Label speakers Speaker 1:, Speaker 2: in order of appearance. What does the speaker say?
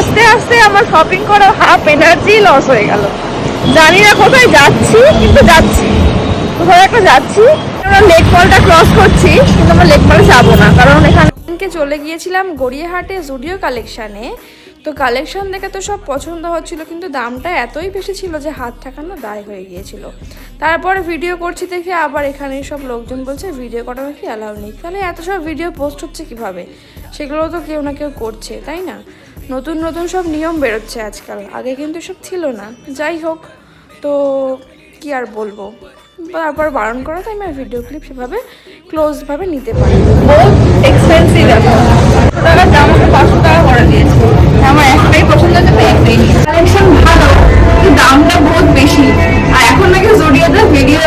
Speaker 1: আসতে আসতে আমার শপিং করা হাফ এনার্জি লস হয়ে গেল। জানি না কোথায় যাচ্ছি, কিন্তু যাচ্ছি, কোথাও একটা যাচ্ছি। আমরা লেক মলটা ক্রস করছি, কিন্তু আমরা লেক মলে যাবো না, কারণ এখানে চলে গিয়েছিলাম গড়িয়াহাটে জুডিও কালেকশানে। তো কালেকশন দেখে তো সব পছন্দ হচ্ছিল, কিন্তু দামটা এতই বেশি ছিল যে হাত ঠেকানো দায় হয়ে গিয়েছিল। তারপরে ভিডিও করছি দেখে আবার এখানে সব লোকজন বলছে ভিডিও করা নাকি অ্যালাউ নেই। তাহলে এত সব ভিডিও পোস্ট হচ্ছে কিভাবে? সেগুলো তো কেউ না কেউ করছে, তাই না? নতুন নতুন সব নিয়ম বেরোচ্ছে আজকাল, আগে কিন্তু সব ছিল না। যাই হোক, তো কি আর বলবো, তারপর বারণ করা, তাই আমি ভিডিও ক্লিপ সেভাবে ক্লোজভাবে নিতে পারি। বহুত এক্সপেন্সিভ, এখন 500 টাকার দাম ওকে 500 টাকা করে দিয়েছে। আমার একটাই পছন্দ হচ্ছে, তো একটাই নিই। কালেকশন ভালো, কিন্তু দামটা বহুত বেশি। আর এখন নাকি জুডিওতে ভিডিও